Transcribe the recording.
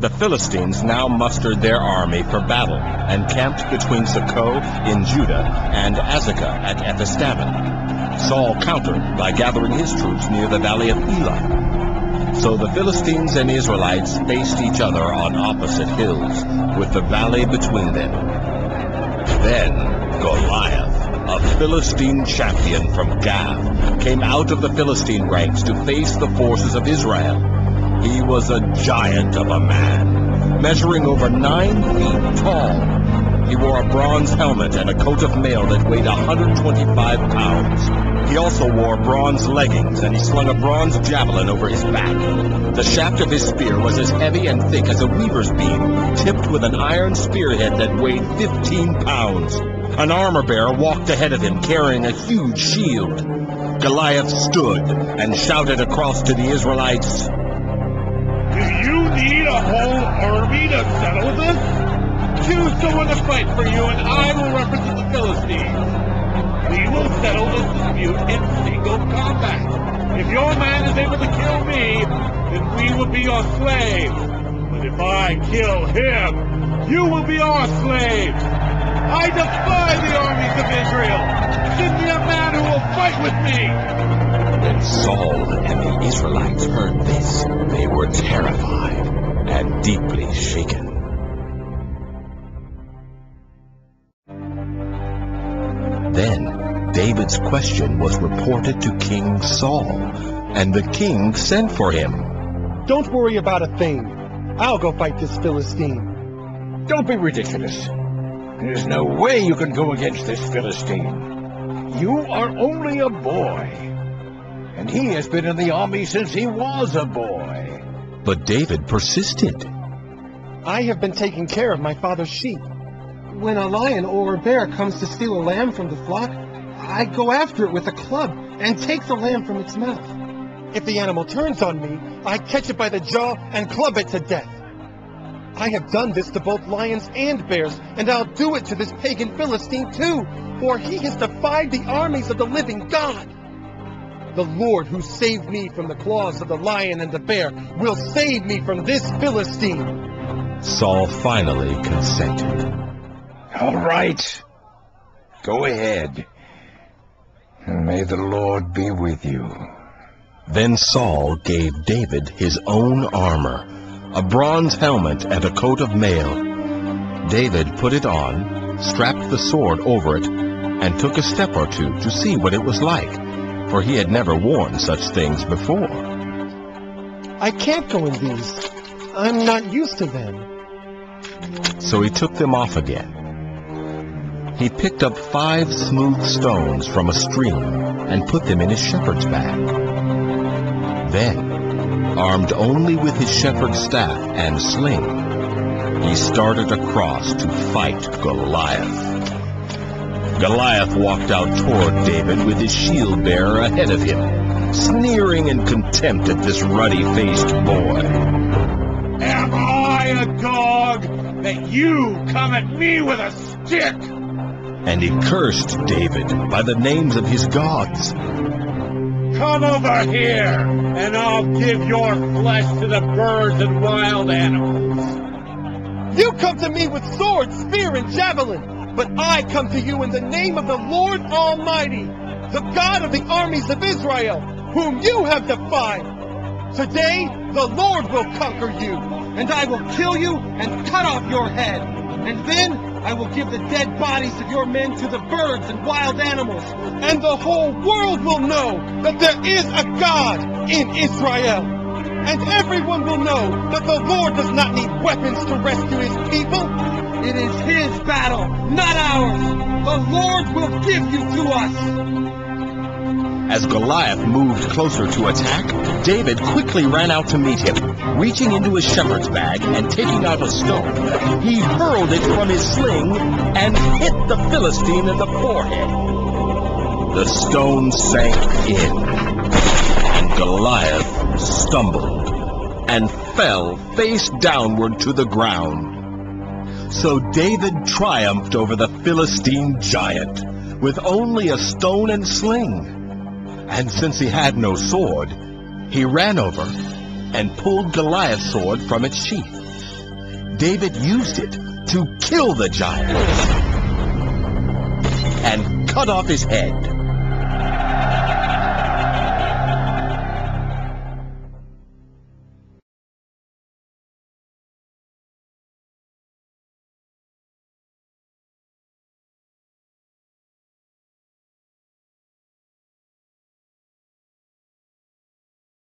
The Philistines now mustered their army for battle and camped between Socoh in Judah and Azekah at Ephes-dammim. Saul countered by gathering his troops near the valley of Elah. So the Philistines and Israelites faced each other on opposite hills, with the valley between them. Then Goliath, a Philistine champion from Gath, came out of the Philistine ranks to face the forces of Israel. He was a giant of a man, measuring over 9 feet tall. He wore a bronze helmet and a coat of mail that weighed 125 pounds. He also wore bronze leggings, and he slung a bronze javelin over his back. The shaft of his spear was as heavy and thick as a weaver's beam, tipped with an iron spearhead that weighed 15 pounds. An armor-bearer walked ahead of him, carrying a huge shield. Goliath stood and shouted across to the Israelites, "Do you need a whole army to settle this? Choose someone to fight for you, and I will represent the Philistines. We will settle this dispute in single combat. If your man is able to kill me, then we will be your slaves. But if I kill him, you will be our slaves. I defy the armies of Israel. Send me a man who will fight with me." When Saul and the Israelites heard this, they were terrified and deeply shaken. Then David's question was reported to King Saul, and the king sent for him. "Don't worry about a thing. I'll go fight this Philistine." "Don't be ridiculous. There's no way you can go against this Philistine. You are only a boy, and he has been in the army since he was a boy." But David persisted. "I have been taking care of my father's sheep. When a lion or a bear comes to steal a lamb from the flock, I go after it with a club and take the lamb from its mouth. If the animal turns on me, I catch it by the jaw and club it to death. I have done this to both lions and bears, and I'll do it to this pagan Philistine too, for he has defied the armies of the living God. The Lord who saved me from the claws of the lion and the bear will save me from this Philistine." Saul finally consented. "All right. Go ahead. And may the Lord be with you." Then Saul gave David his own armor, a bronze helmet and a coat of mail. David put it on, strapped the sword over it, and took a step or two to see what it was like, for he had never worn such things before. "I can't go in these. I'm not used to them." So he took them off again. He picked up 5 smooth stones from a stream and put them in his shepherd's bag. Then, armed only with his shepherd's staff and sling, he started across to fight Goliath. Goliath walked out toward David with his shield-bearer ahead of him, sneering in contempt at this ruddy-faced boy. "Am I a dog that you come at me with a stick?" And he cursed David by the names of his gods. "Come over here, and I'll give your flesh to the birds and wild animals." "You come to me with sword, spear, and javelin, but I come to you in the name of the Lord Almighty, the God of the armies of Israel, whom you have defied. Today the Lord will conquer you, and I will kill you and cut off your head. And then I will give the dead bodies of your men to the birds and wild animals, and the whole world will know that there is a God in Israel. And everyone will know that the Lord does not need weapons to rescue his people. It is his battle, not ours. The Lord will give you to us." As Goliath moved closer to attack, David quickly ran out to meet him. Reaching into his shepherd's bag and taking out a stone, he hurled it from his sling and hit the Philistine in the forehead. The stone sank in, and Goliath stumbled and fell face downward to the ground. So David triumphed over the Philistine giant with only a stone and sling. And since he had no sword, he ran over and pulled Goliath's sword from its sheath. David used it to kill the giant and cut off his head.